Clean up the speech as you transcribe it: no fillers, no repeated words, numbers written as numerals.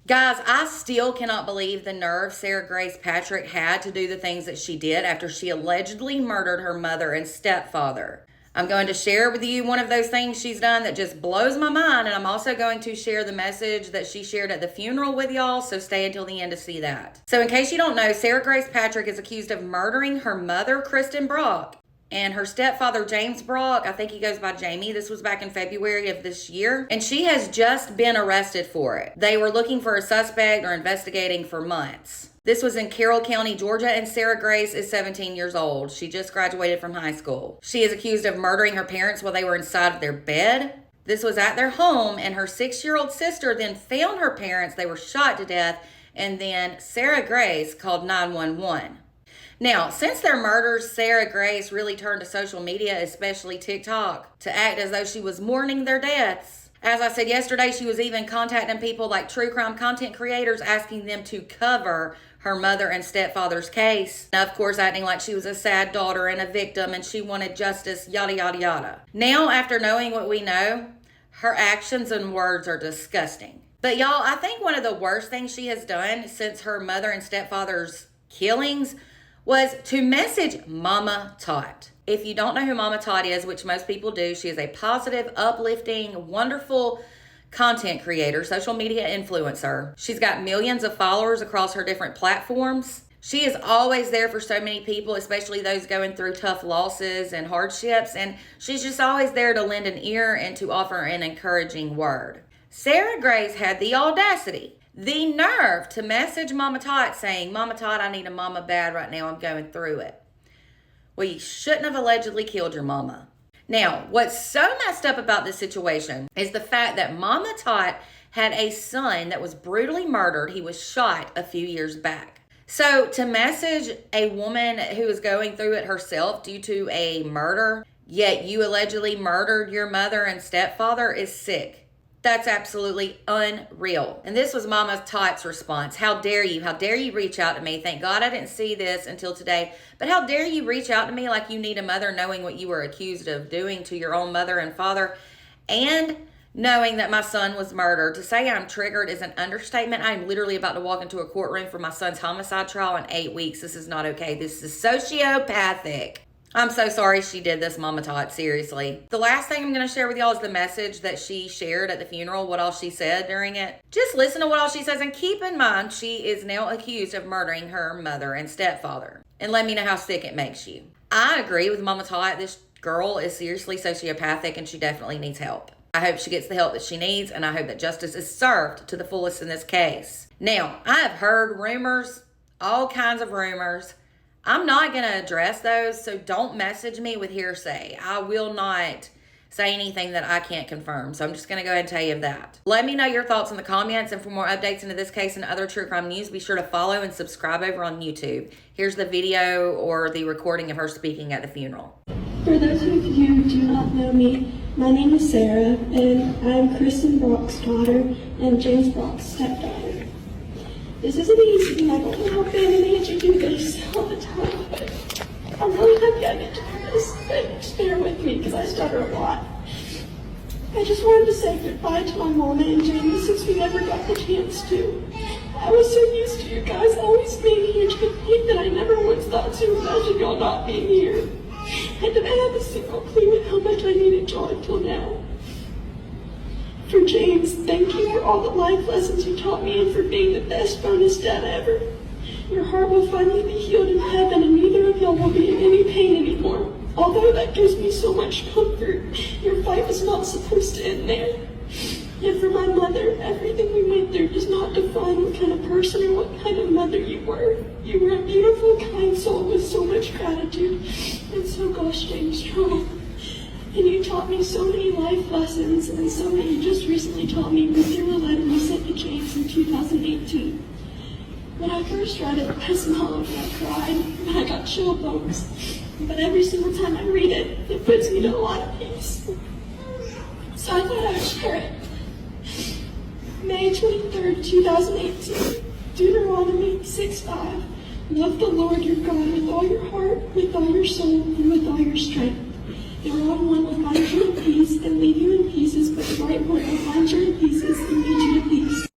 Guys, I still cannot believe the nerve Sarah Grace Patrick had to do the things that she did after she allegedly murdered her mother and stepfather. I'm going to share with you one of those things she's done that just blows my mind, and I'm also going to share the message that she shared at the funeral with y'all, so stay until the end to see that. So in case you don't know, Sarah Grace Patrick is accused of murdering her mother, Kristen Brock, and her stepfather, James Brock. I think he goes by Jamie. This was back in February of this year, and she has just been arrested for it. They were looking for a suspect or investigating for months. This was in Carroll County, Georgia, and Sarah Grace is 17 years old. She just graduated from high school. She is accused of murdering her parents while they were inside of their bed. This was at their home, and her 6-year-old sister then found her parents. They were shot to death, and then Sarah Grace called 911. Now, since their murders, Sarah Grace really turned to social media, especially TikTok, to act as though she was mourning their deaths. As I said yesterday, she was even contacting people like true crime content creators, asking them to cover her mother and stepfather's case. Now, of course, acting like she was a sad daughter and a victim and she wanted justice, yada, yada, yada. Now, after knowing what we know, her actions and words are disgusting. But y'all, I think one of the worst things she has done since her mother and stepfather's killings was to message Mama Todd. If you don't know who Mama Todd is, which most people do, she is a positive, uplifting, wonderful content creator, social media influencer. She's got millions of followers across her different platforms. She is always there for so many people, especially those going through tough losses and hardships, and she's just always there to lend an ear and to offer an encouraging word. Sarah Grace had the audacity, the nerve to message Mama Todd saying, "Mama Todd, I need a mama bad right now. I'm going through it." Well, you shouldn't have allegedly killed your mama. Now, what's so messed up about this situation is the fact that Mama Todd had a son that was brutally murdered. He was shot a few years back. So to message a woman who is going through it herself due to a murder, yet you allegedly murdered your mother and stepfather, is sick. That's absolutely unreal. And this was Mama Todd's response. How dare you? How dare you reach out to me? Thank God I didn't see this until today. But how dare you reach out to me like you need a mother, knowing what you were accused of doing to your own mother and father, and knowing that my son was murdered. To say I'm triggered is an understatement. I'm literally about to walk into a courtroom for my son's homicide trial in 8 weeks. This is not okay. This is sociopathic. I'm so sorry she did this, Mama Todd, seriously. The last thing I'm going to share with y'all is the message that she shared at the funeral, what all she said during it. Just listen to what all she says, and keep in mind she is now accused of murdering her mother and stepfather. And let me know how sick it makes you. I agree with Mama Todd. This girl is seriously sociopathic and she definitely needs help. I hope she gets the help that she needs, and I hope that justice is served to the fullest in this case. Now, I have heard rumors, all kinds of rumors. I'm not going to address those, so don't message me with hearsay. I will not say anything that I can't confirm, so I'm just going to go ahead and tell you that. Let me know your thoughts in the comments, and for more updates into this case and other true crime news, be sure to follow and subscribe over on YouTube. Here's the video or the recording of her speaking at the funeral. For those of you who do not know me, my name is Sarah, and I'm Kristen Brock's daughter and James Brock's stepdaughter. This isn't easy, and I don't know how family needs to do this all the time, but I'm really happy I get to do this. But just bear with me because I stutter a lot. I just wanted to say goodbye to my mama and Jamie since we never got the chance to. I was so used to you guys always being here to the point that I never once thought to imagine y'all not being here. I didn't have a single clue how much I needed y'all until now. For James, thank you for all the life lessons you taught me and for being the best bonus dad ever. Your heart will finally be healed in heaven and neither of y'all will be in any pain anymore. Although that gives me so much comfort, your fight was not supposed to end there. And for my mother, everything we went through does not define what kind of person or what kind of mother you were. You were a beautiful, kind soul with so much gratitude and so gosh dang strong. And you taught me so many life lessons, and some that you just recently taught me through a letter you sent to James in 2018. When I first read it, I smiled and I cried, and I got chill bumps. But every single time I read it, it puts me to a lot of peace. So I thought I would share it. May 23rd, 2018, Deuteronomy 6:5. Love the Lord your God with all your heart, with all your soul, and with all your strength. The wrong one will find you in peace and leave you in pieces, but the right one will find you in pieces and leave